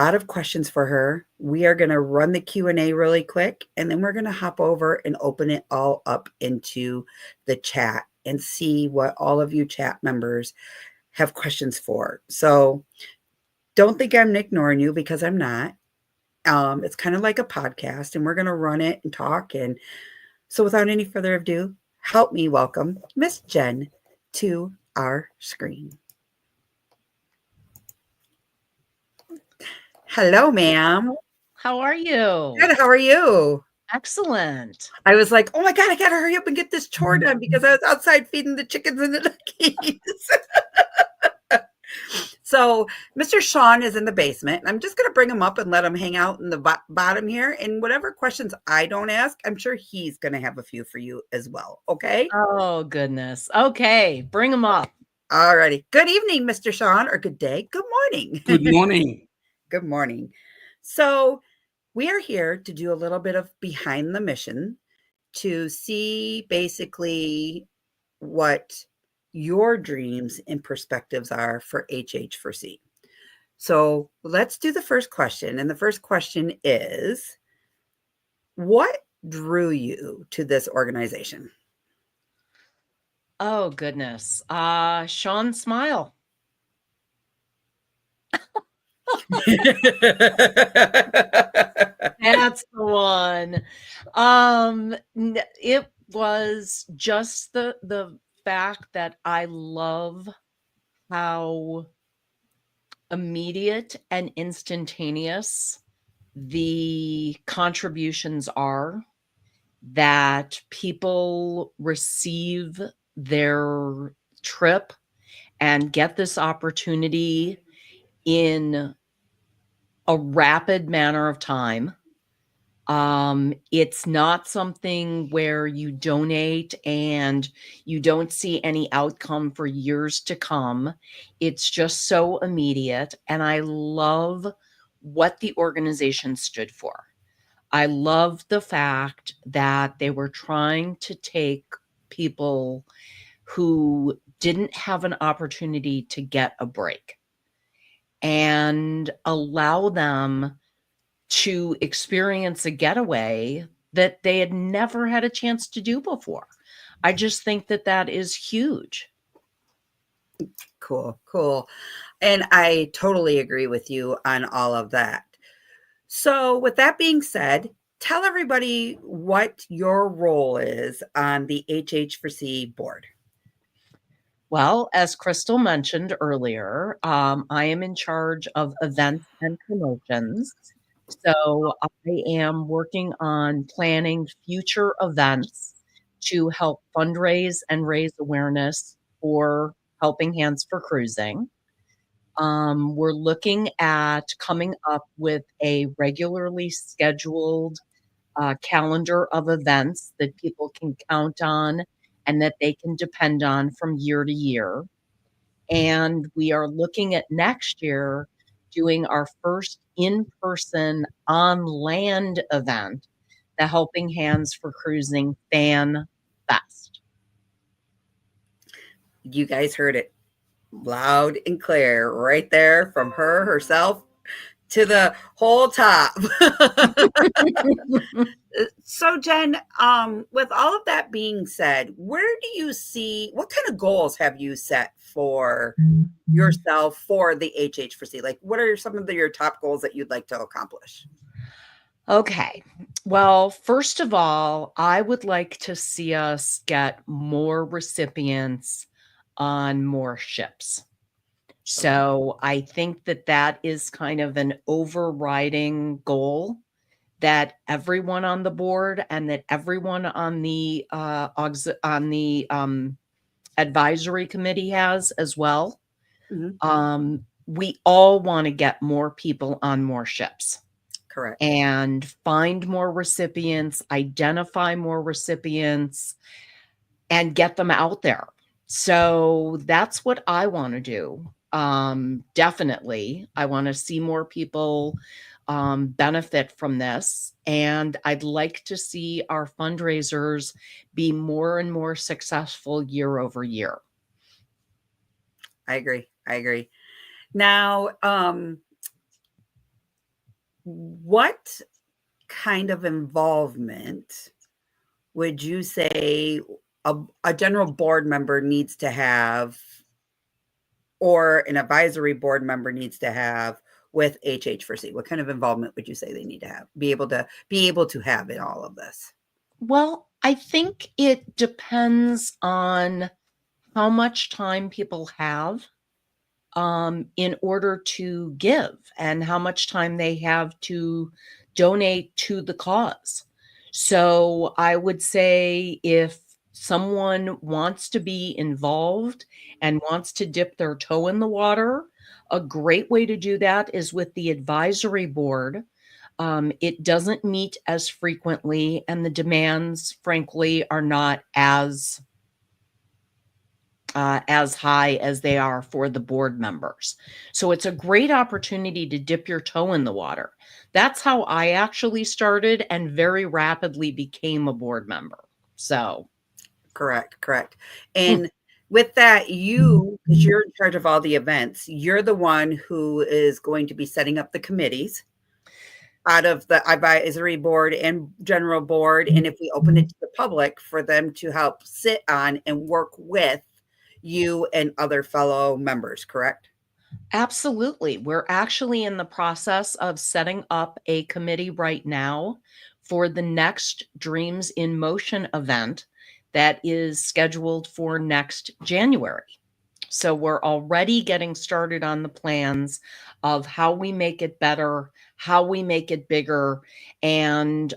lot of questions for her. We are going to run the Q&A really quick, and then we're going to hop over and open it all up into the chat and see what all of you chat members have questions for. So don't think I'm ignoring you, because I'm not. It's kind of like a podcast, and we're going to run it and talk. And so without any further ado, help me welcome Miss Jen to our screen. Hello, ma'am. How are you? Good. How are you? Excellent. I was like, oh my God, I got to hurry up and get this chore done, because I was outside feeding the chickens and the duckies. So Mr. Sean is in the basement, and I'm just going to bring him up and let him hang out in the bottom here. And whatever questions I don't ask, I'm sure he's going to have a few for you as well. Okay? Oh, goodness. Okay. Bring him up. All righty. Good evening, Mr. Sean, or good day. Good morning. Good morning. Good morning. So we are here to do a little bit of behind the mission to see basically what your dreams and perspectives are for HH4C. So let's do the first question. And the first question is, what drew you to this organization? Oh, goodness. Sean's smile. That's the one. It was just the fact that I love how immediate and instantaneous the contributions are, that people receive their trip and get this opportunity in a rapid manner of time. It's not something where you donate and you don't see any outcome for years to come. It's just so immediate. And I love what the organization stood for. I love the fact that they were trying to take people who didn't have an opportunity to get a break and allow them to experience a getaway that they had never had a chance to do before. I just think that that is huge. Cool. And I totally agree with you on all of that. So with that being said, tell everybody what your role is on the HH4C board. Well, as Crystal mentioned earlier, I am in charge of events and promotions. So I am working on planning future events to help fundraise and raise awareness for Helping Hands for Cruising. We're looking at coming up with a regularly scheduled calendar of events that people can count on and that they can depend on from year to year. And we are looking at next year doing our first in-person on-land event, the Helping Hands for Cruising Fan Fest. You guys heard it loud and clear right there from her herself to the whole top. So Jen, with all of that being said, where do you see, what kind of goals have you set for yourself for the HH4C? Like, what are some of your top goals that you'd like to accomplish? Okay. Well, first of all, I would like to see us get more recipients on more ships. So I think that that is kind of an overriding goal that everyone on the board and that everyone on the advisory committee has as well. Mm-hmm. We all want to get more people on more ships. Correct. And find more recipients, identify more recipients, and get them out there. So that's what I want to do. Definitely, I want to see more people benefit from this. And I'd like to see our fundraisers be more and more successful year over year. I agree. Now, What kind of involvement would you say a general board member needs to have or an advisory board member needs to have with HH4C? What kind of involvement would you say they need to have? Be able to have in all of this? Well, I think it depends on how much time people have in order to give and how much time they have to donate to the cause. So I would say if someone wants to be involved and wants to dip their toe in the water, a great way to do that is with the advisory board. It doesn't meet as frequently, and the demands, frankly, are not as high as they are for the board members. So it's a great opportunity to dip your toe in the water. That's how I actually started and very rapidly became a board member. So, Correct, correct. And with that, because you're in charge of all the events, you're the one who is going to be setting up the committees out of the advisory board and general board. And if we open it to the public for them to help sit on and work with you and other fellow members, correct? absolutely. We're actually in the process of setting up a committee right now for the next Dreams in Motion event that is scheduled for next January. So we're already getting started on the plans of how we make it better, how we make it bigger. And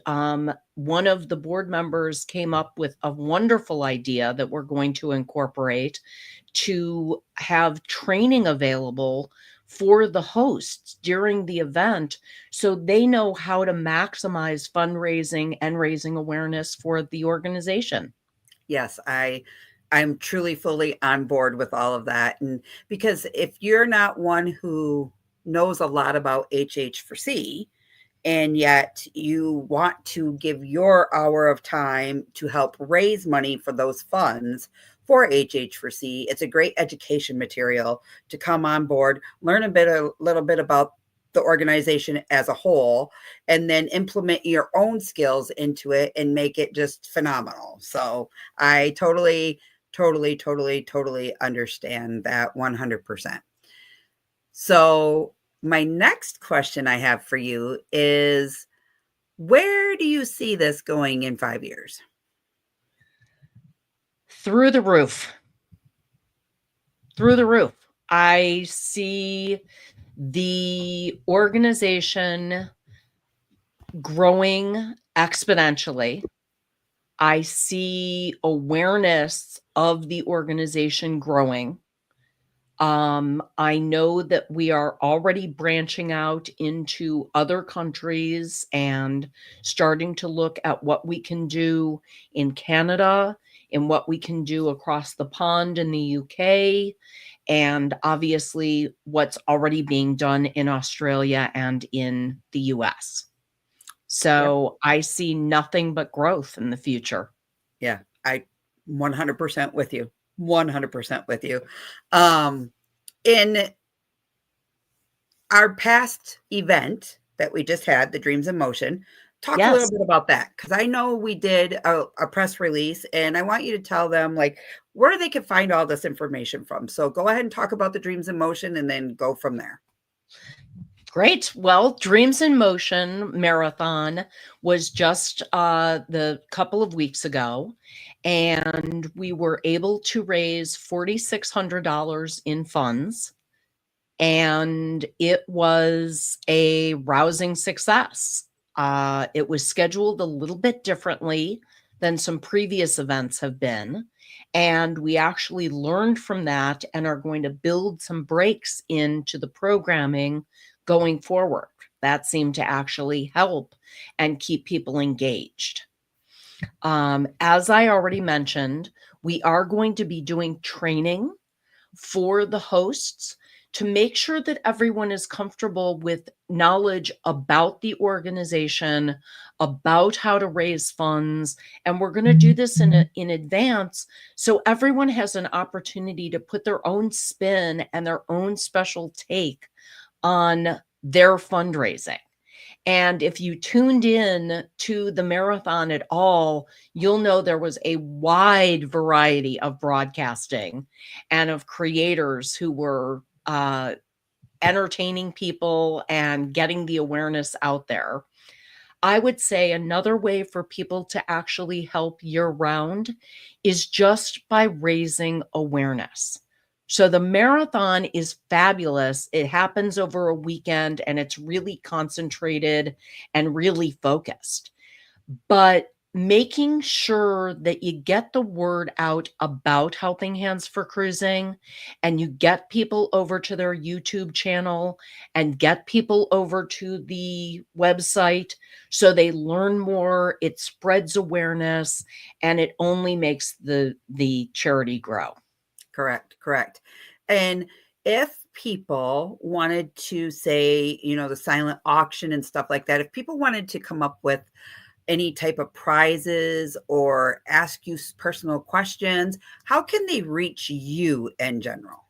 one of the board members came up with a wonderful idea that we're going to incorporate to have training available for the hosts during the event so they know how to maximize fundraising and raising awareness for the organization. Yes, I'm truly fully on board with all of that. And because if you're not one who knows a lot about HH4C, and yet you want to give your hour of time to help raise money for those funds for HH4C, it's a great education material to come on board, learn a little bit about the organization as a whole, and then implement your own skills into it and make it just phenomenal. So I totally, totally, totally, totally understand that 100%. So my next question I have for you is, where do you see this going in 5 years? Through the roof. Through the roof. I see the organization growing exponentially. I see awareness of the organization growing. I know that we are already branching out into other countries and starting to look at what we can do in Canada and what we can do across the pond in the UK, and obviously what's already being done in Australia and in the US. Yep. So I see nothing but growth in the future. Yeah, I 100% with you. 100% with you. Um, in our past event that we just had, the Dreams in Motion, talk a little Yes. bit about that because I know we did a press release, and I want you to tell them like where they can find all this information from. So go ahead and talk about the Dreams in Motion, and then go from there. Great. Well, Dreams in Motion Marathon was just the couple of weeks ago, and we were able to raise $4,600 in funds, and it was a rousing success. It was scheduled a little bit differently than some previous events have been, and we actually learned from that and are going to build some breaks into the programming going forward. That seemed to actually help and keep people engaged. As I already mentioned, we are going to be doing training for the hosts to make sure that everyone is comfortable with knowledge about the organization, about how to raise funds. And we're going to do this in advance so everyone has an opportunity to put their own spin and their own special take on their fundraising. And if you tuned in to the marathon at all, you'll know there was a wide variety of broadcasting and of creators who were entertaining people and getting the awareness out there. I would say another way for people to actually help year round is just by raising awareness. So the marathon is fabulous. It happens over a weekend and it's really concentrated and really focused. But making sure that you get the word out about Helping Hands for Cruising and you get people over to their YouTube channel and get people over to the website so they learn more, it spreads awareness, and it only makes the charity grow. Correct. And if people wanted to say, the silent auction and stuff like that, if people wanted to come up with any type of prizes or ask you personal questions, how can they reach you in general?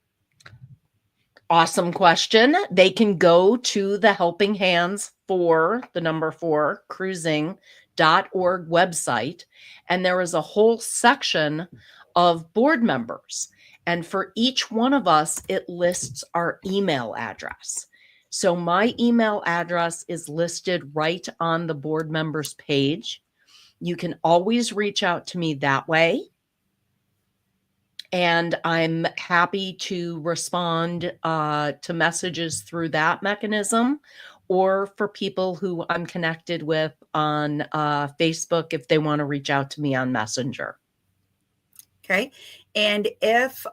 Awesome question. They can go to the Helping Hands for the number 4 cruising.org website, and there is a whole section of board members. And for each one of us, it lists our email address. So my email address is listed right on the board members page. You can always reach out to me that way. And I'm happy to respond to messages through that mechanism, or for people who I'm connected with on Facebook if they want to reach out to me on Messenger. Okay. And if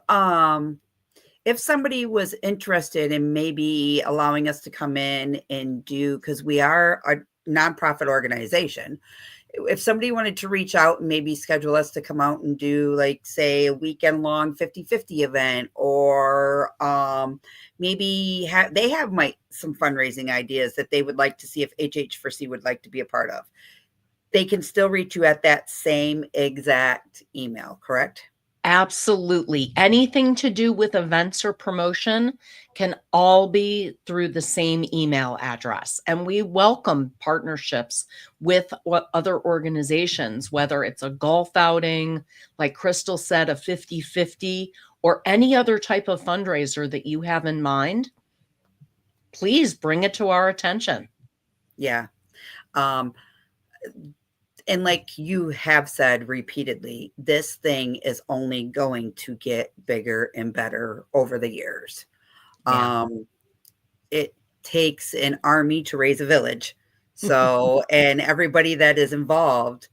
somebody was interested in maybe allowing us to come in and do, because we are a nonprofit organization, if somebody wanted to reach out and maybe schedule us to come out and do, like, say, a weekend long 50-50 event, or maybe they have some fundraising ideas that they would like to see if HH4C would like to be a part of, they can still reach you at that same exact email, correct? Absolutely. Anything to do with events or promotion can all be through the same email address. And we welcome partnerships with other organizations, whether it's a golf outing, like Crystal said, a 50-50, or any other type of fundraiser that you have in mind. Please bring it to our attention. Yeah. And like you have said repeatedly, this thing is only going to get bigger and better over the years. Yeah. It takes an army to raise a village. So, and everybody that is involved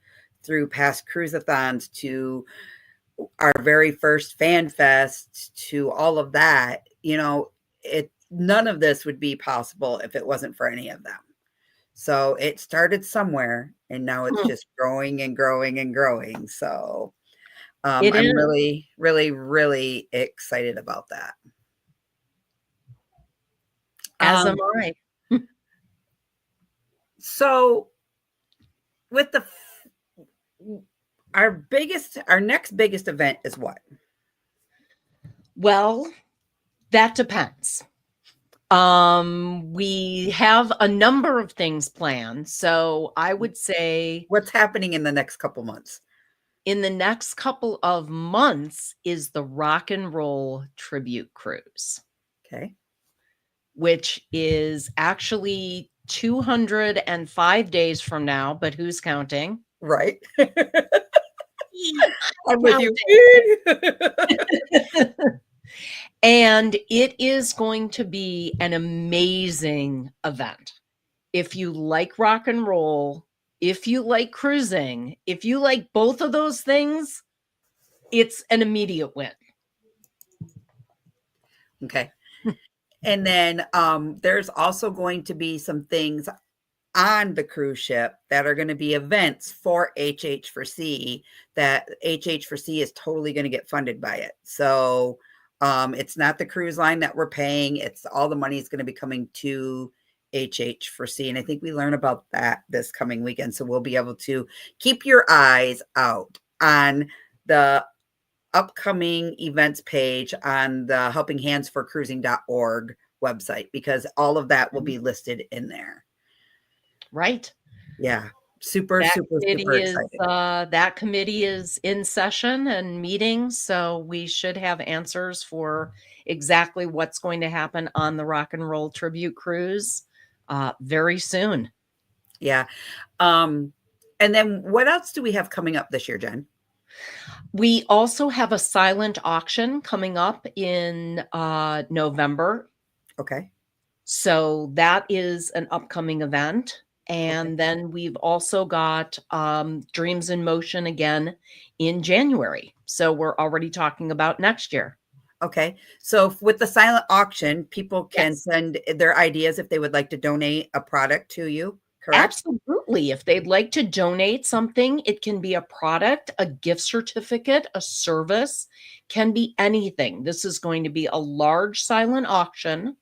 through past cruiseathons to our very first fan fest to all of that, none of this would be possible if it wasn't for any of them. So it started somewhere and now it's just growing and growing and growing. So It I'm is. really, really, really excited about that. As am I. So with our next biggest event is what? Well, that depends. We have a number of things planned. So I would say What's happening in the next couple months? in the next couple of months is the Rock and Roll Tribute Cruise. Okay. Which is actually 205 days from now, but who's counting? Right. I'm with you. And it is going to be an amazing event. If you like rock and roll, if you like cruising, if you like both of those things, it's an immediate win. Okay. And then there's also going to be some things on the cruise ship that are going to be events for HH4C that HH4C is totally going to get funded by it. So it's not the cruise line that we're paying. It's all the money is going to be coming to HH4C. And I think we learn about that this coming weekend. So we'll be able to keep your eyes out on the upcoming events page on the helpinghandsforcruising.org website, because all of that will be listed in there. Right. Yeah. Super, super, super excited. That committee is in session and meeting, so we should have answers for exactly what's going to happen on the Rock and Roll Tribute Cruise very soon. Yeah. And then what else do we have coming up this year, Jen? We also have a silent auction coming up in November. Okay. So that is an upcoming event. Okay. And then we've also got Dreams in Motion again in January. So we're already talking about next year. Okay. So with the silent auction, people can Yes, send their ideas if they would like to donate a product to you, correct? absolutely. If they'd like to donate something, it can be a product, a gift certificate, a service, can be anything. This is going to be a large silent auction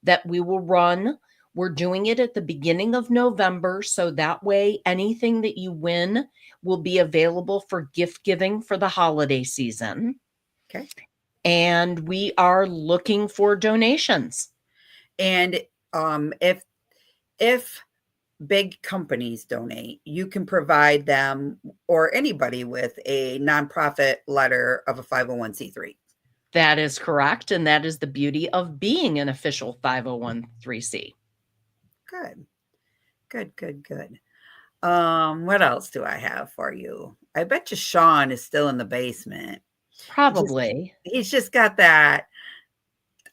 that we will run. We're doing it at the beginning of November, so that way anything that you win will be available for gift giving for the holiday season. Okay. And we are looking for donations. And if big companies donate, you can provide them or anybody with a nonprofit letter of a 501c3. That is correct. And that is the beauty of being an official 501(c)(3). Good. Good, good, good. What else do I have for you? I bet you Sean is still in the basement. Just Probably. he's just got that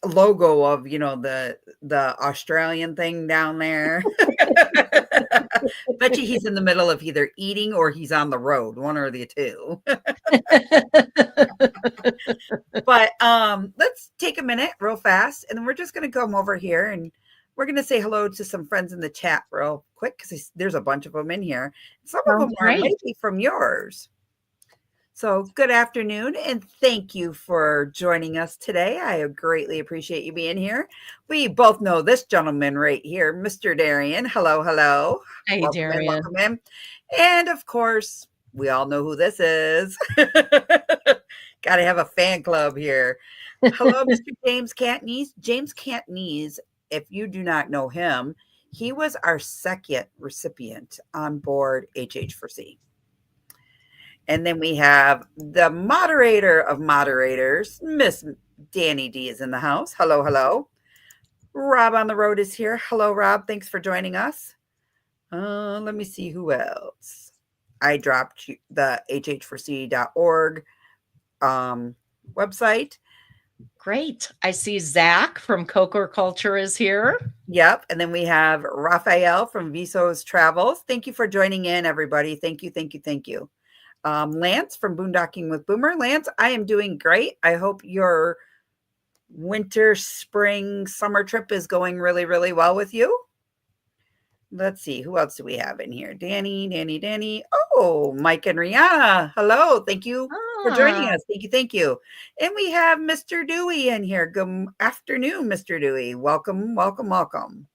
logo of, the Australian thing down there. Bet you he's in the middle of either eating or he's on the road, one or the two. But let's take a minute real fast, and then we're just going to come over here and we're going to say hello to some friends in the chat real quick because there's a bunch of them in here. Some of them Sounds are great. maybe from yours. So good afternoon, and thank you for joining us today. I greatly appreciate you being here. We both know this gentleman right here, Mr. Darian. Hello, hello. Hey, Welcome in, Darian. welcome in. And of course, we all know who this is. Got to have a fan club here. Hello, Mr. James Cantnese. James Cantnese, if you do not know him, he was our second recipient on board HH4C. And then we have the moderator of moderators, Miss Danny D is in the house. Hello, hello. Rob on the road is here. Hello, Rob. Thanks for joining us. Let me see who else. I dropped the hh4c.org website. Great. I see Zach from Coker Culture is here. Yep. And then we have Raphael from Visos Travels. Thank you for joining in, everybody. Thank you, thank you, thank you. Lance from Boondocking with Boomer. Lance, I am doing great. I hope your winter, spring, summer trip is going really, really well with you. Let's see. Who else do we have in here? Danny. Oh, Mike and Rihanna. Hello. Thank you for joining us. Thank you. Thank you. And we have Mr. Dewey in here. Good afternoon, Mr. Dewey. Welcome, welcome, welcome.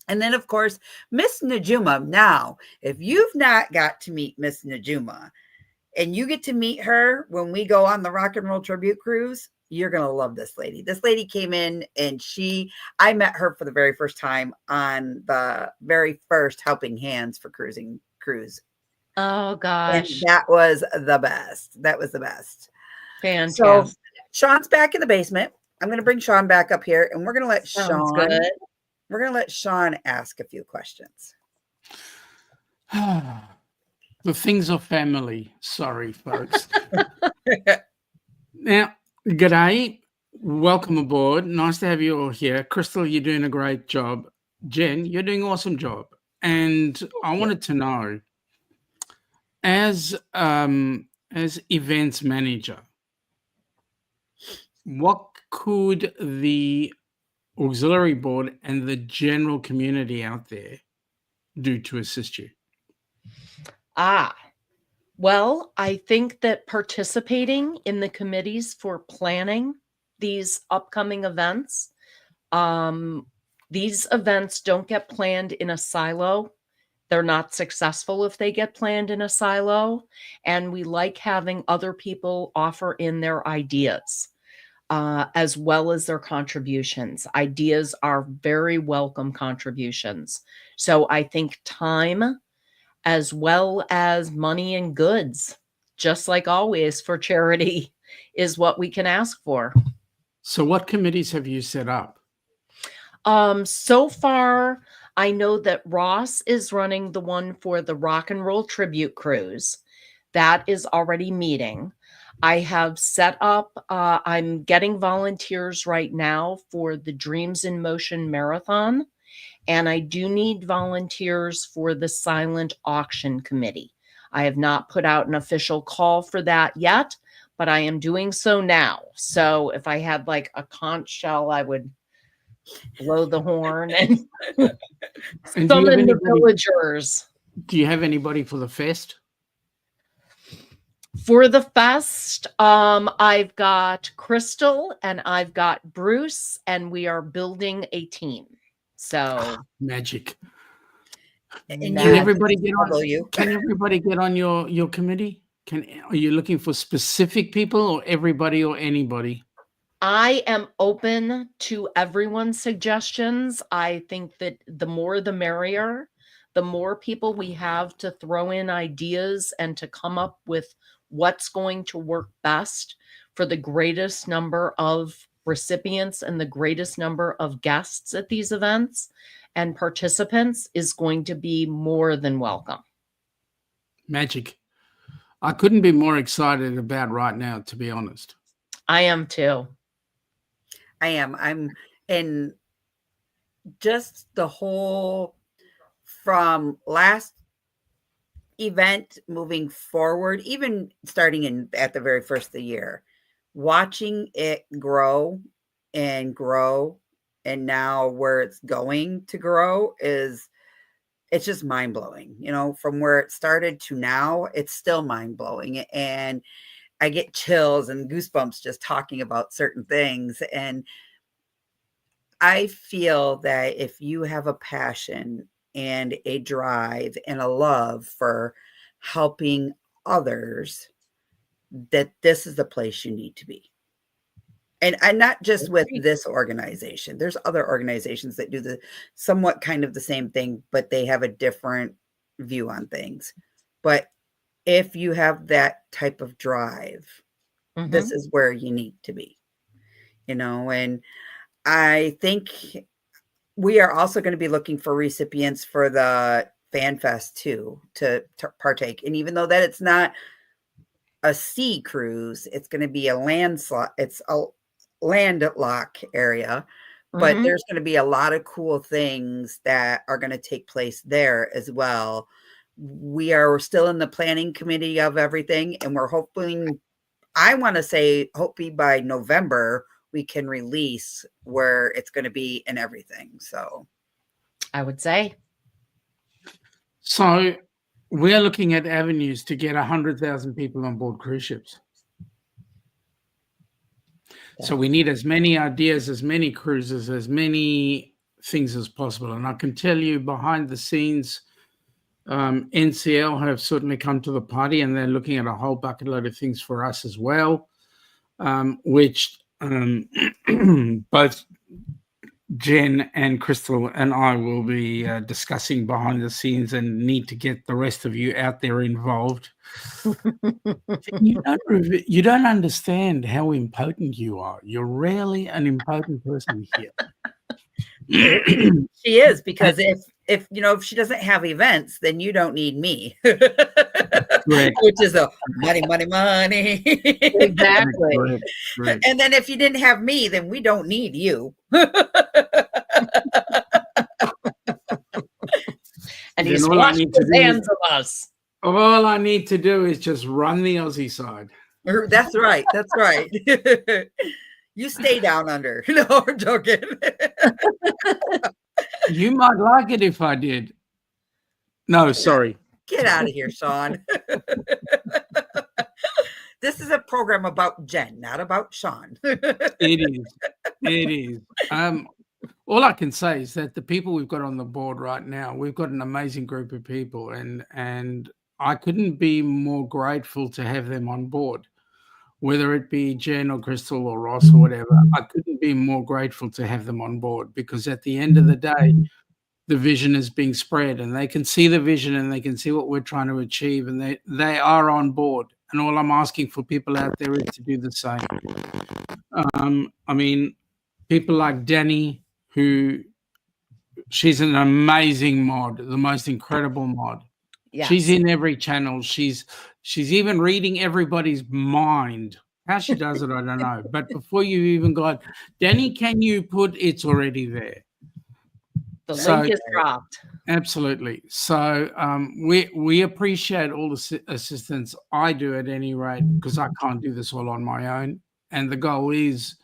And then, of course, Miss Najuma. Now, if you've not got to meet Miss Najuma and you get to meet her when we go on the Rock and Roll Tribute Cruise, you're going to love this lady. This lady came in and I met her for the very first time on the very first Helping Hands for Cruising Cruise. Oh, gosh. And that was the best. That was the best. Fantastic. So Sean's back in the basement. I'm going to bring Sean back up here and we're going to let Sounds good. We're going to let Sean ask a few questions. The things of family. Sorry, folks. Now, g'day. Welcome aboard. Nice to have you all here. Crystal, you're doing a great job. Jen, you're doing an awesome job. And I wanted to know, as events manager, what could the auxiliary board and the general community out there do to assist you? Well, I think that participating in the committees for planning these upcoming events, these events don't get planned in a silo. They're not successful if they get planned in a silo. And we like having other people offer in their ideas. as well as their contributions. Ideas are very welcome contributions. So I think time as well as money and goods, just like always for charity, is what we can ask for. So what committees have you set up? So far, I know that Ross is running the one for the Rock and Roll Tribute Cruise. That is already meeting. I have set up, I'm getting volunteers right now for the Dreams in Motion Marathon, and I do need volunteers for the Silent Auction Committee. I have not put out an official call for that yet, but I am doing so now. So if I had like a conch shell, I would blow the horn and And summon the villagers. do you have anybody for the fest? For the fest, I've got Crystal and I've got Bruce, and we are building a team. So Magic. And Can you- everybody get Although on? you- Can everybody get on your committee? Are you looking for specific people or everybody or anybody? I am open to everyone's suggestions. I think that the more the merrier. The more people we have to throw in ideas and to come up with what's going to work best for the greatest number of recipients and the greatest number of guests at these events and participants is going to be more than welcome. Magic. I couldn't be more excited about right now, to be honest. I am too. I am. I'm in just the whole from last event moving forward, even starting at the very first of the year, watching it grow and grow, and now where it's going to grow it's just mind blowing. You know, from where it started to now, it's still mind blowing, and I get chills and goosebumps just talking about certain things. And I feel that if you have a passion and a drive and a love for helping others, that this is the place you need to be. And not just with this organization. There's other organizations that do the somewhat kind of the same thing, but they have a different view on things. But if you have that type of drive, this is where you need to be. You know, and I think we are also going to be looking for recipients for the Fan Fest too, to partake. And even though that it's not a sea cruise, it's going to be it's a landlocked area, but there's going to be a lot of cool things that are going to take place there as well. We are still in the planning committee of everything, and we're hoping, I want to say, hopefully by November, we can release where it's going to be and everything. So I would say. So we're looking at avenues to get 100,000 people on board cruise ships. So we need as many ideas, as many cruises, as many things as possible. And I can tell you behind the scenes, NCL have certainly come to the party, and they're looking at a whole bucket load of things for us as well, which both Jen and Crystal and I will be discussing behind the scenes, and need to get the rest of you out there involved. You don't understand how impotent you are. You're really an impotent person here. she is, because if you know, if she doesn't have events, then you don't need me. Correct. Which is a money. Exactly. Correct. And then if you didn't have me, then we don't need you. And he's Then all I washing need to his do hands of us. All I need to do is just run the Aussie side. That's right. That's right. You stay down under. No, I'm joking. You might like it if I did. No, sorry. Get out of here, Sean. This is a program about Jen, not about Sean. It is. All I can say is that the people we've got on the board right now, we've got an amazing group of people, and I couldn't be more grateful to have them on board. whether it be Jen or Crystal or Ross or whatever, I couldn't be more grateful to have them on board, because at the end of the day, the vision is being spread and they can see the vision and they can see what we're trying to achieve, and they are on board. And all I'm asking for people out there is to do the same. I mean, people like Danny, who she's an amazing mod, the most incredible mod. Yes. She's in every channel. She's even reading everybody's mind. How she does it, I don't know. But before you even got Danny, can you put it's already there? The link is dropped. Absolutely. So we appreciate all the assistance. I do at any rate, because I can't do this all on my own. And the goal is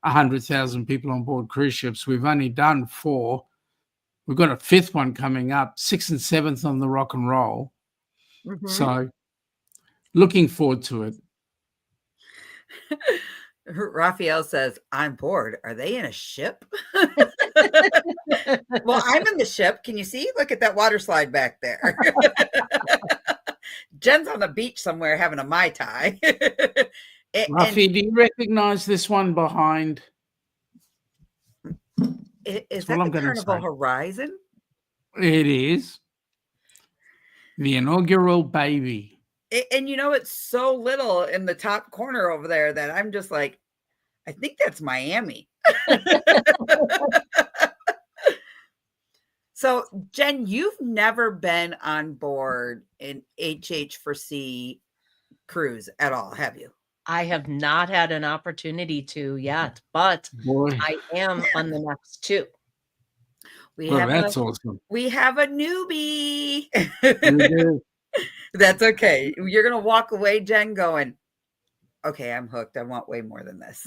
100,000 people on board cruise ships. We've only done 4. We've got a 5th one coming up, 6th and 7th on the Rock and Roll. Mm-hmm. So looking forward to it. Raphael says, I'm bored. Are they in a ship? Well, I'm in the ship. Can you see? Look at that water slide back there. Jen's on the beach somewhere having a Mai Tai. Rafi, do you recognize this one behind? Is that the Carnival Horizon? It is. The inaugural baby. And you know, it's so little in the top corner over there that I'm just like, I think that's Miami. So, Jen, you've never been on board an HH4C cruise at all, have you? I have not had an opportunity to yet, but I am on the next 2. That's awesome. We have a newbie. That's okay. You're going to walk away, Jen, going, okay, I'm hooked. I want way more than this.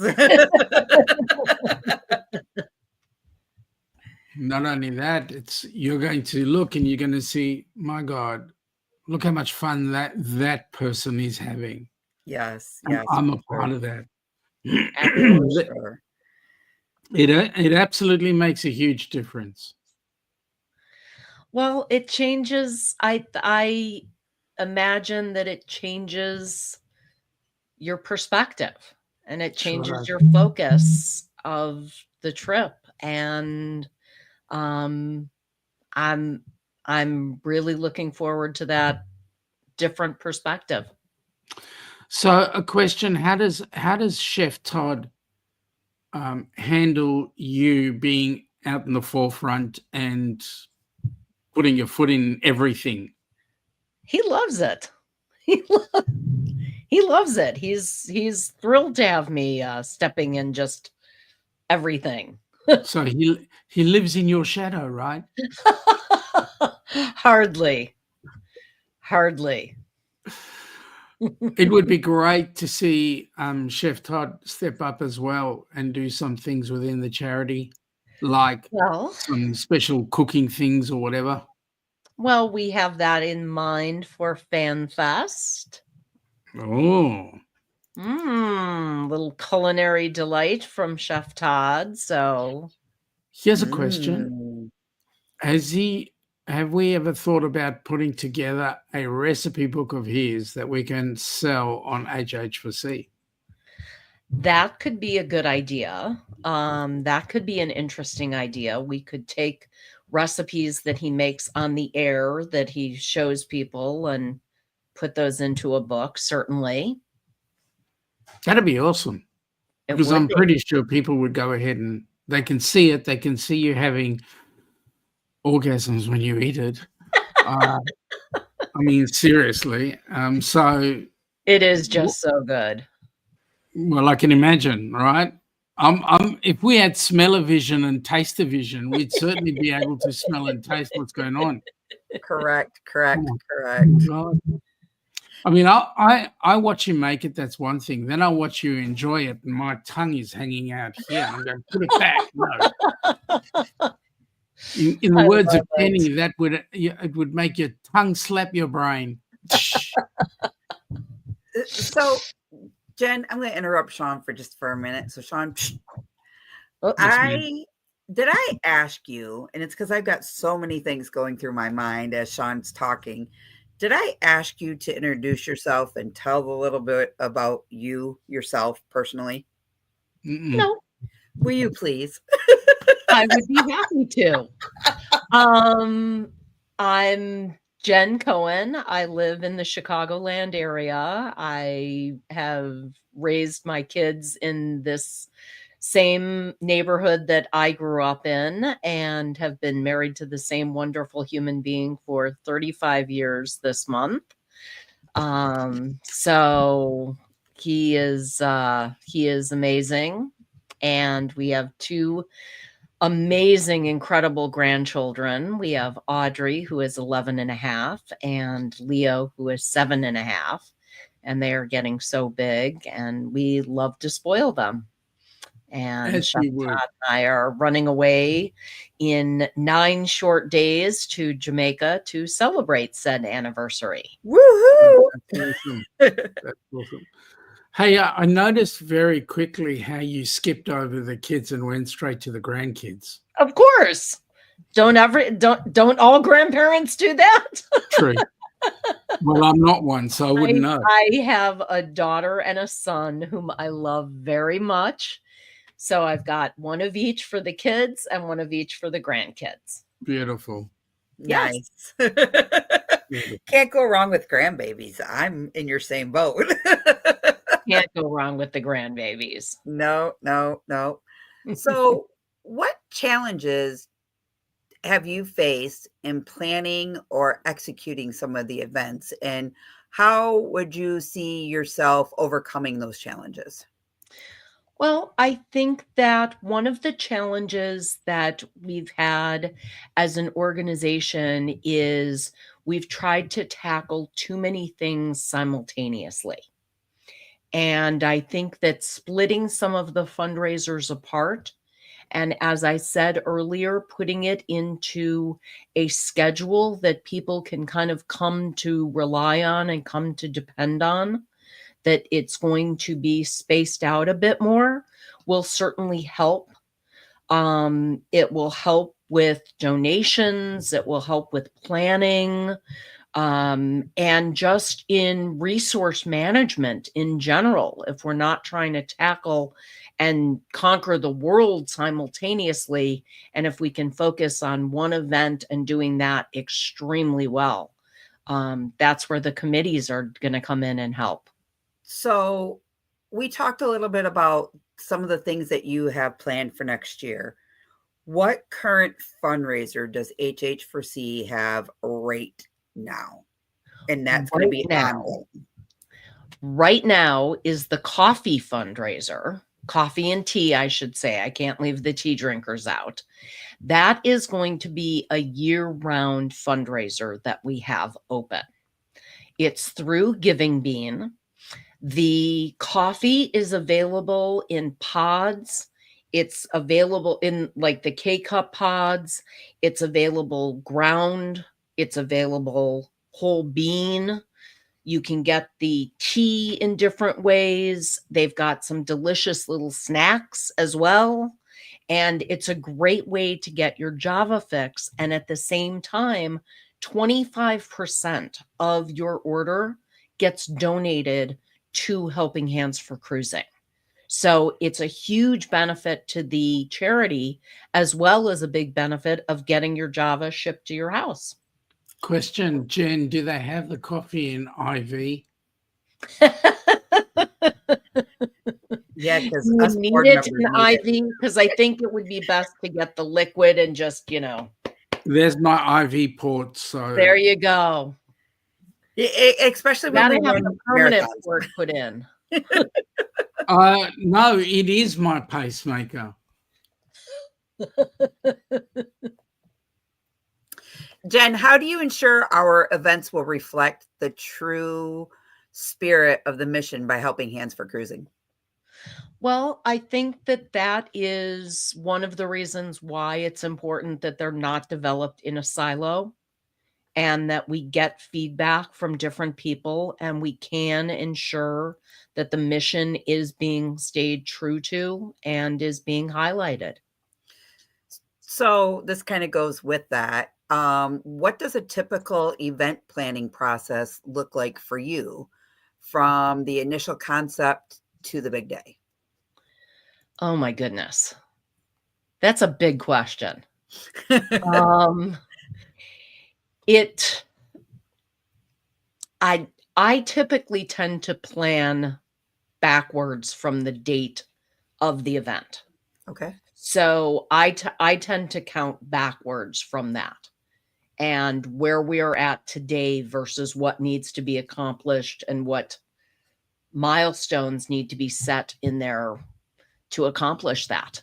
Not only that, you're going to look and you're going to see, my God, look how much fun that person is having. Yes. I'm a part of that. Sure. It absolutely makes a huge difference. Well, it changes. I imagine that it changes your perspective, and it changes your focus of the trip. And I'm really looking forward to that different perspective. So, a question: how does Chef Todd handle you being out in the forefront and putting your foot in everything? He loves it. He loves it. He's thrilled to have me stepping in just everything. So he lives in your shadow, right? Hardly. It would be great to see Chef Todd step up as well and do some things within the charity, like some special cooking things or whatever. Well, we have that in mind for FanFest. Oh. Little culinary delight from Chef Todd. So here's a question. Have we ever thought about putting together a recipe book of his that we can sell on HH4C? That could be a good idea. That could be an interesting idea. We could take recipes that he makes on the air that he shows people and put those into a book, certainly. That'd be awesome. Because I'm pretty sure people would go ahead and they can see it. They can see you having orgasms when you eat it. I mean, seriously. So it is just so good. Well, I can imagine, right? If we had smell-o-vision and taste-o-vision, we'd certainly be able to smell and taste what's going on. Correct. Oh, God. I mean, I watch you make it. That's one thing. Then I watch you enjoy it, and my tongue is hanging out here. I'm going to put it back. No. In the words of Penny, it would make your tongue slap your brain. So, Jen, I'm going to interrupt Sean for a minute. So, Sean, did I ask you, and it's because I've got so many things going through my mind as Sean's talking, Did I ask you to introduce yourself and tell a little bit about yourself personally? No, Will you please? I would be happy to. I'm Jen Cohen. I live in the Chicagoland area. I have raised my kids in this same neighborhood that I grew up in and have been married to the same wonderful human being for 35 years this month. So he is amazing, and we have two amazing, incredible grandchildren. We have Audrey, who is 11 and a half, and Leo, who is 7 and a half. And they are getting so big, and we love to spoil them. And As Chef you would. Todd and I are running away in 9 short days to Jamaica to celebrate said anniversary. Woohoo! That's awesome. That's awesome. Hey, I noticed very quickly how you skipped over the kids and went straight to the grandkids. Of course. Don't all grandparents do that? True. Well, I'm not one, so I wouldn't know. I have a daughter and a son whom I love very much. So I've got one of each for the kids and one of each for the grandkids. Beautiful. Nice. Beautiful. Can't go wrong with grandbabies. I'm in your same boat. Can't go wrong with the grandbabies. No. So, what challenges have you faced in planning or executing some of the events, and how would you see yourself overcoming those challenges? Well, I think that one of the challenges that we've had as an organization is we've tried to tackle too many things simultaneously. And I think that splitting some of the fundraisers apart, and as I said earlier, putting it into a schedule that people can kind of come to rely on and come to depend on, that it's going to be spaced out a bit more, will certainly help. It will help with donations, it will help with planning, and just in resource management in general. If we're not trying to tackle and conquer the world simultaneously, and if we can focus on one event and doing that extremely well, that's where the committees are going to come in and help. So, we talked a little bit about some of the things that you have planned for next year. What current fundraiser does HH Foresee have right now? And that's going to be ongoing. Right now is the coffee fundraiser, coffee and tea, I should say. I can't leave the tea drinkers out. That is going to be a year-round fundraiser that we have open. It's through Giving Bean. The coffee is available in pods. It's available in like the K-cup pods. It's available ground. It's available whole bean. You can get the tea in different ways. They've got some delicious little snacks as well. And it's a great way to get your Java fix. And at the same time, 25% of your order gets donated to Helping Hands for Cruising. So it's a huge benefit to the charity, as well as a big benefit of getting your Java shipped to your house. Question, Jen, do they have the coffee in IV? Yeah, because You us need board it members in need it. IV because I think it would be best to get the liquid and just, There's my IV port, so there you go. Especially when we Gotta have run the permanent marathons. port put in. no, it is my pacemaker. Jen, how do you ensure our events will reflect the true spirit of the mission by Helping Hands for Cruising? Well, I think that is one of the reasons why it's important that they're not developed in a silo, and that we get feedback from different people, and we can ensure that the mission is being stayed true to and is being highlighted. So this kind of goes with that. What does a typical event planning process look like for you from the initial concept to the big day? Oh my goodness. That's a big question. Um, it I I typically tend to plan backwards from the date of the event. Okay. So I tend to count backwards from that and where we are at today versus what needs to be accomplished and what milestones need to be set in there to accomplish that.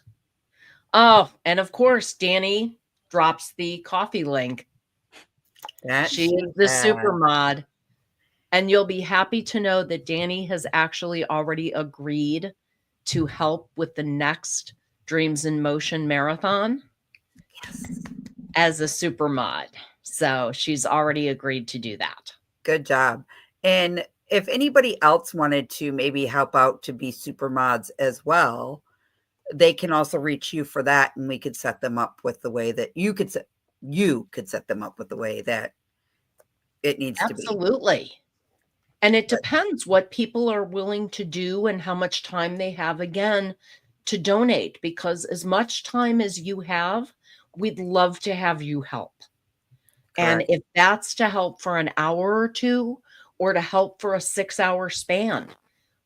Oh, and of course, Danny drops the coffee link. That She she is the super has. mod. And you'll be happy to know that Danny has actually already agreed to help with the next Dreams in Motion marathon Yes. as a super mod. So she's already agreed to do that. Good job. And if anybody else wanted to maybe help out to be super mods as well, they can also reach you for that, and we could set them up with the way that you could set them up with the way that it needs to be. Absolutely. And it But depends what people are willing to do and how much time they have again to donate, because as much time as you have, we'd love to have you help. And correct, if that's to help for an hour or two or to help for a 6-hour span, correct,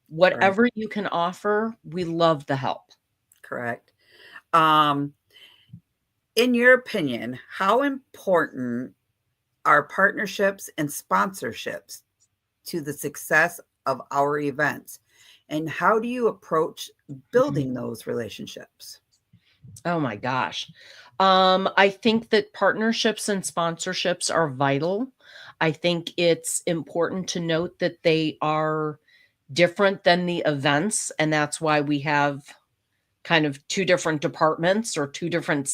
whatever you can offer, we love the help. correct. Um, in your opinion, how important are partnerships and sponsorships to the success of our events? And how do you approach building those relationships? Oh my gosh. I think that partnerships and sponsorships are vital. I think it's important to note that they are different than the events, and that's why we have kind of two different departments or two different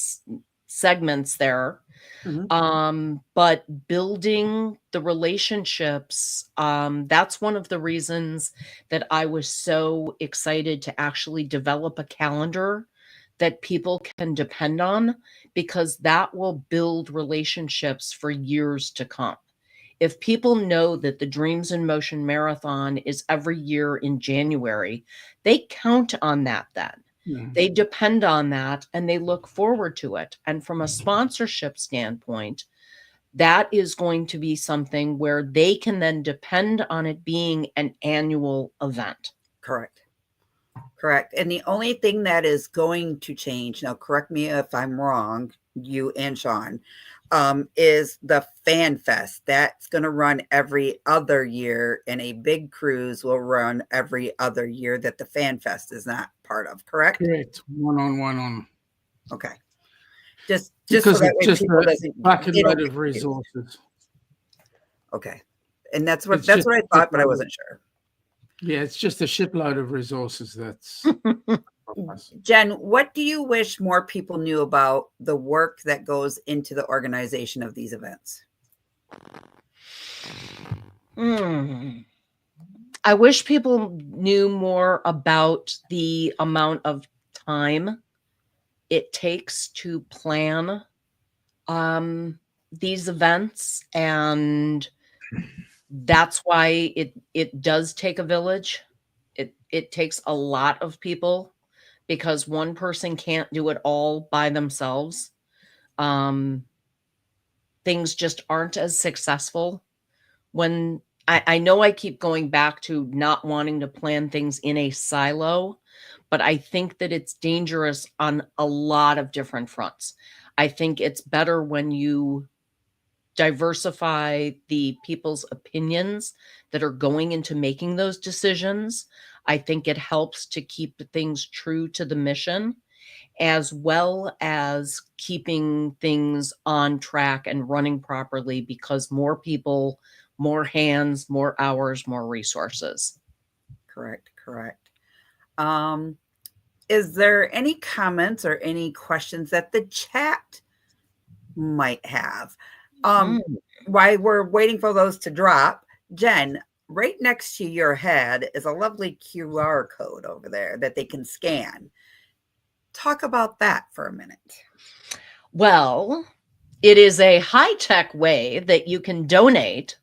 segments there. Mhm. But building the relationships, that's one of the reasons that I was so excited to actually develop a calendar that people can depend on, because that will build relationships for years to come. If people know that the Dreams in Motion Marathon is every year in January, they count on that then. Yeah. They depend on that and they look forward to it. And from a sponsorship standpoint, that is going to be something where they can then depend on it being an annual event. Correct. Correct. And the only thing that is going to change, now correct me if I'm wrong, you and Sean, is the Fan Fest. That's going to run every other year, and a big cruise will run every other year that the Fan Fest is not part of, correct? Correct. One on. Okay. Just so Because that it's way just people a doesn't bucket they don't load get of confused. resources. Okay. And that's It's what just I a thought, but I shipload of, wasn't sure. yeah, it's just a shipload of resources that's us. Jen, what do you wish more people knew about the work that goes into the organization of these events? I wish people knew more about the amount of time it takes to plan these events, and that's why it does take a village. It takes a lot of people because one person can't do it all by themselves. Um, things just aren't as successful when I know I keep going back to not wanting to plan things in a silo, but I think that it's dangerous on a lot of different fronts. I think it's better when you diversify the people's opinions that are going into making those decisions. I think it helps to keep things true to the mission, as well as keeping things on track and running properly, because more people, more hands, more hours, more resources. Correct, correct. Um, is there any comments or any questions that the chat might have? Mm. While we're waiting for those to drop, Jen, right next to your head is a lovely QR code over there that they can scan. Talk about that for a minute. Well, It is a high-tech way that you can donate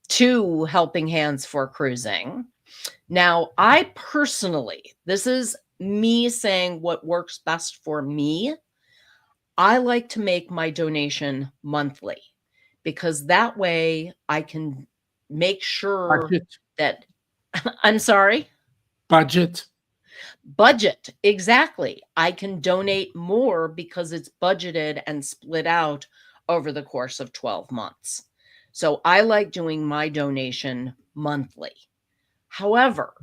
to Helping Hands for Cruising. Now, I personally, this is me saying what works best for me. I like to make my donation monthly because that way I can make sure Budget. that I'm sorry. Budget. Budget, exactly. I can donate more because it's budgeted and split out over the course of 12 months. So I like doing my donation monthly. However,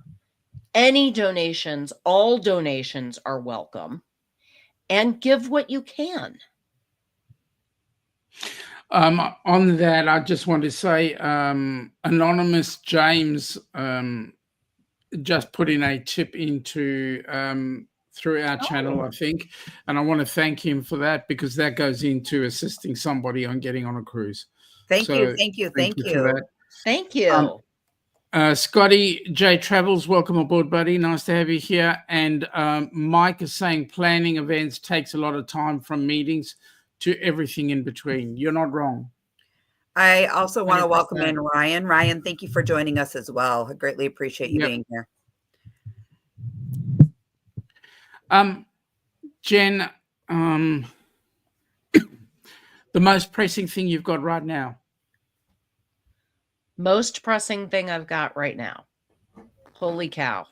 any donations, all donations are welcome, and give what you can. On that, I just want to say, Anonymous James just put in a tip into through our channel, I think, and I want to thank him for that because that goes into assisting somebody on getting on a cruise. Thank So you. Thank you. thank Thank you for you. that. Thank you. Scotty J Travels, welcome aboard, buddy. Nice to have you here. And Mike is saying planning events takes a lot of time from meetings to everything in between. You're not wrong. I also want to welcome 100%. in Ryan. Ryan, thank you for joining us as well. I greatly appreciate you Yep. being here. Jen, the most pressing thing you've got right now? Most pressing thing I've got right now. Holy cow.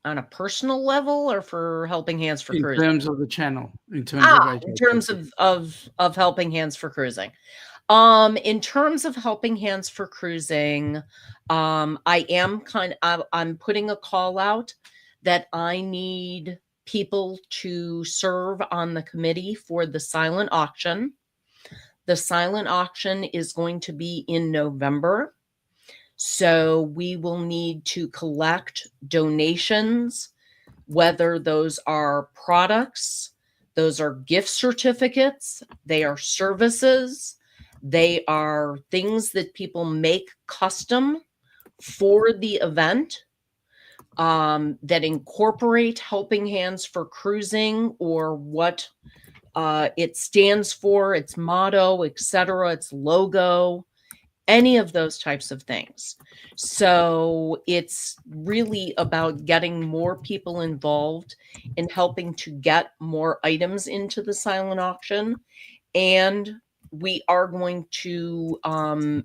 On a personal level or for Helping Hands for Cruising? In terms of the channel, in terms of Helping Hands for Cruising. In terms of Helping Hands for Cruising, I'm putting a call out that I need people to serve on the committee for the silent auction. The silent auction is going to be in November. So we will need to collect donations, whether those are products, those are gift certificates, they are services, they are things that people make custom for the event that incorporate Helping Hands for Cruising or what it stands for, its motto, etc., its logo. Any of those types of things. So it's really about getting more people involved in helping to get more items into the silent auction. And we are going to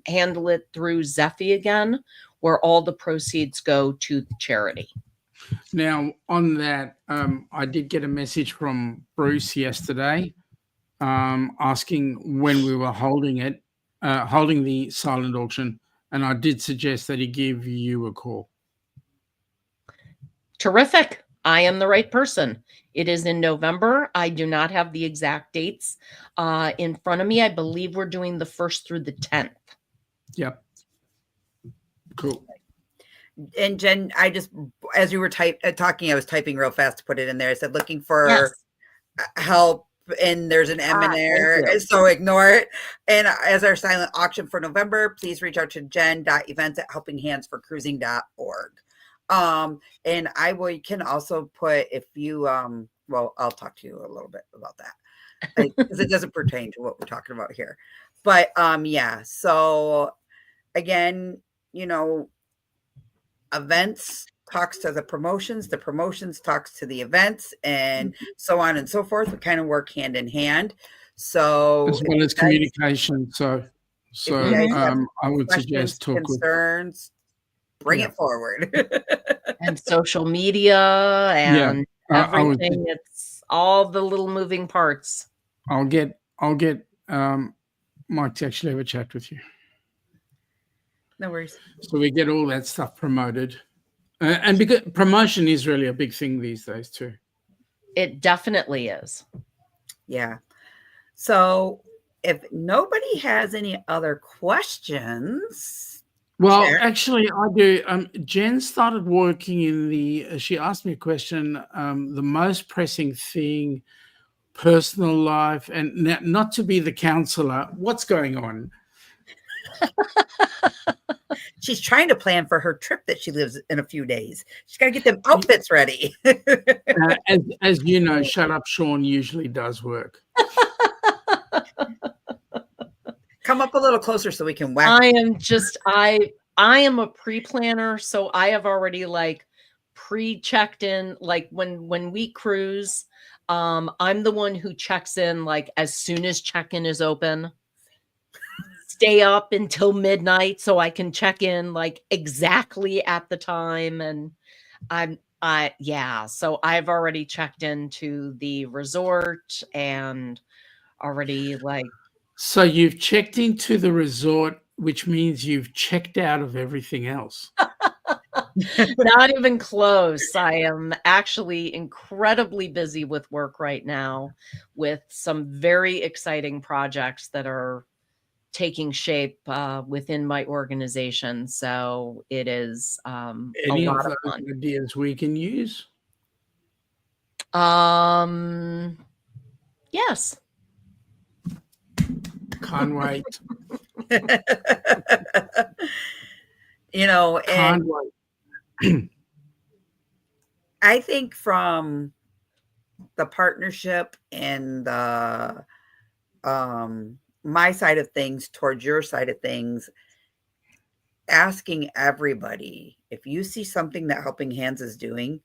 handle it through Zephy again, where all the proceeds go to the charity. Now, on that, I did get a message from Bruce yesterday asking when we were holding the silent auction, and I did suggest that he give you a call. Terrific. I am the right person. It is in November. I do not have the exact dates in front of me. I believe we're doing the 1st through the 10th. Yep. Cool. And Jen, I just, as you were talking, I was typing real fast to put it in there. I said, looking for help, and there's an M in there, so ignore it. And as our silent auction for November, please reach out to jen.events@helpinghandsforcruising.org. And can also put, if you, well, I'll talk to you a little bit about that because it doesn't pertain to what we're talking about here. But yeah, so again, events talks to the promotions talks to the events, and so on and so forth. We kind of work hand in hand. So as well as communication. So I would suggest talk concerns, bring it forward. And social media and everything. It's all the little moving parts. I'll get Mike to actually have a chat with you. No worries. So we get all that stuff promoted. And because promotion is really a big thing these days too. It definitely is. Yeah. So if nobody has any other questions. Well, actually I do. Jen started working in she asked me a question, the most pressing thing, personal life, and not to be the counselor. What's going on? She's trying to plan for her trip that she lives in a few days. She's got to get them outfits ready. As you know, Shut Up Sean usually does work. Come up a little closer so we can whack. I am a pre-planner, so I have already like pre-checked in. Like when we cruise, I'm the one who checks in like as soon as check-in is open. Stay up until midnight so I can check in like exactly at the time. And so I've already checked into the resort and already like. So you've checked into the resort, which means you've checked out of everything else. Not even close. I am actually incredibly busy with work right now with some very exciting projects that are taking shape within my organization. So it is a Any of lot of those fun. ideas we can use? Yes. Can't wait. You know, Can't and wait. I think from the partnership and the my side of things towards your side of things, asking everybody, if you see something that Helping Hands is doing,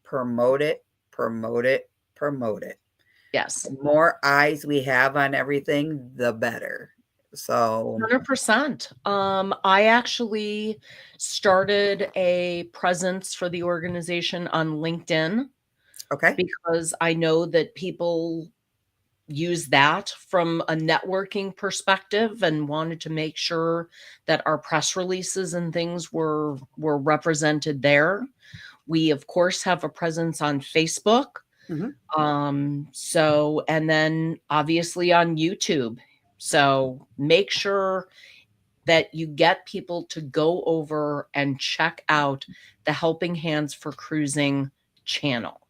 promote it, promote it, promote it. Yes. The more eyes we have on everything, the better. So 100%. I actually started a presence for the organization on LinkedIn. Okay. Because I know that people use that from a networking perspective and wanted to make sure that our press releases and things were represented there. We of course have a presence on Facebook. So, and then obviously on YouTube. So make sure that you get people to go over and check out the Helping Hands for Cruising channel,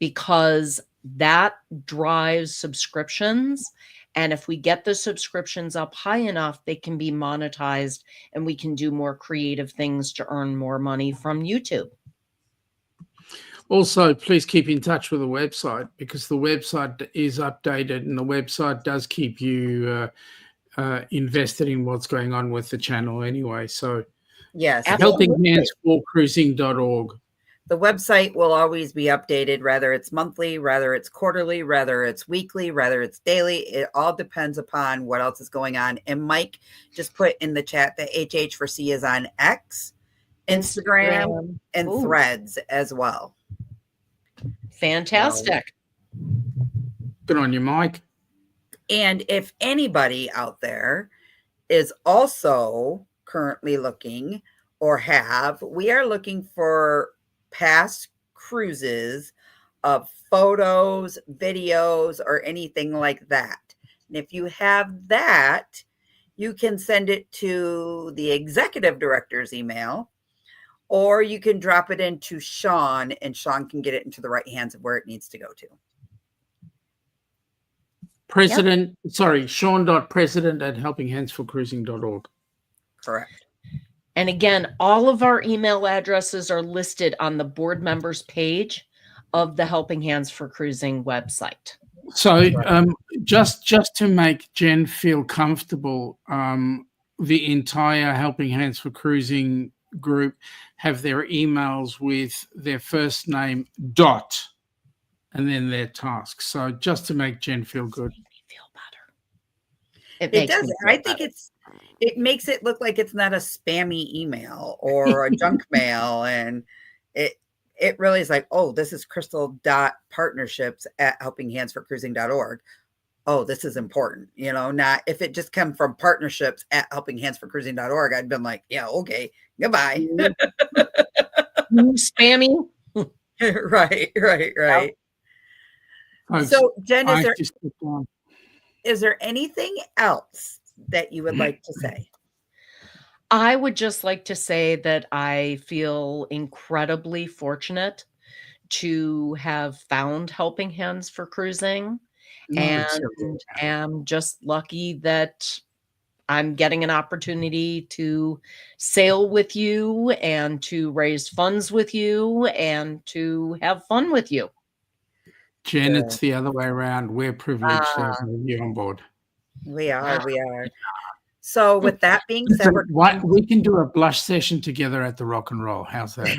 because that drives subscriptions. And if we get the subscriptions up high enough, they can be monetized and we can do more creative things to earn more money from YouTube. Also, please keep in touch with the website, because the website is updated and the website does keep you invested in what's going on with the channel anyway. So yes, helpinghandsforcruising.org. the website will always be updated, whether it's monthly, whether it's quarterly, whether it's weekly, whether it's daily. It all depends upon what else is going on. And Mike just put in the chat that HH4C is on X, Instagram, and Ooh. Threads as well. Fantastic. Good on you, Mike. And if anybody out there is also currently looking or we are looking for past cruises of photos, videos, or anything like that. And if you have that, you can send it to the executive director's email, or you can drop it into Sean, and Sean can get it into the right hands of where it needs to go to. Sean.president@helpinghandsforcruising.org. Correct. And again, all of our email addresses are listed on the board members page of the Helping Hands for Cruising website. So just to make Jen feel comfortable, the entire Helping Hands for Cruising group have their emails with their first name dot and then their tasks. So just to make Jen feel good. It makes me feel better. It does. I think it makes it look like it's not a spammy email or a junk mail. And it really is like, oh, this is crystal.partnerships@helpinghandsforcruising.org. Oh, this is important. You know, not if it just come from partnerships@helpinghandsforcruising.org, I'd been like, yeah, okay, goodbye. Spammy. Right. Yep. So Jen, is there anything else that you would like to say? I would just like to say that I feel incredibly fortunate to have found Helping Hands for Cruising, and am just lucky that I'm getting an opportunity to sail with you and to raise funds with you and to have fun with you. Jen, it's the other way around. We're privileged to have you on board. We are. So with that being said, Listen, we can do a blush session together at the Rock and Roll. How's that?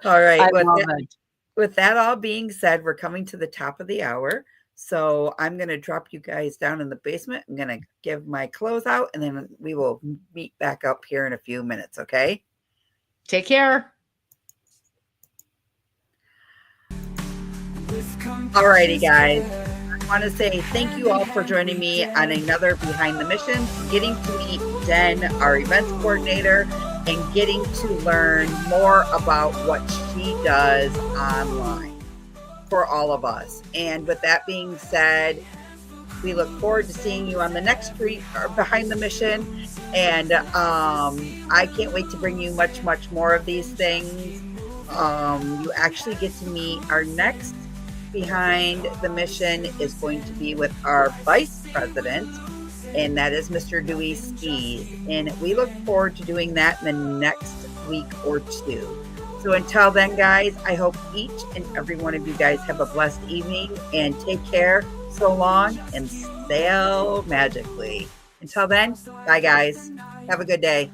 all right. I love it. With that all being said, we're coming to the top of the hour. So I'm going to drop you guys down in the basement. I'm going to give my clothes out, and then we will meet back up here in a few minutes. Okay. Take care. All righty, guys. I want to say thank you all for joining me on another Behind the Mission, getting to meet Jen, our events coordinator, and getting to learn more about what she does online for all of us. And with that being said, we look forward to seeing you on the next Behind the Mission. And I can't wait to bring you much more of these things. You actually get to meet our next Behind the Mission is going to be with our vice president, and that is Mr. Dewey Skis. And we look forward to doing that in the next week or two. So until then, guys, I hope each and every one of you guys have a blessed evening, and take care. So long, and sail magically. Until then, bye, guys. Have a good day.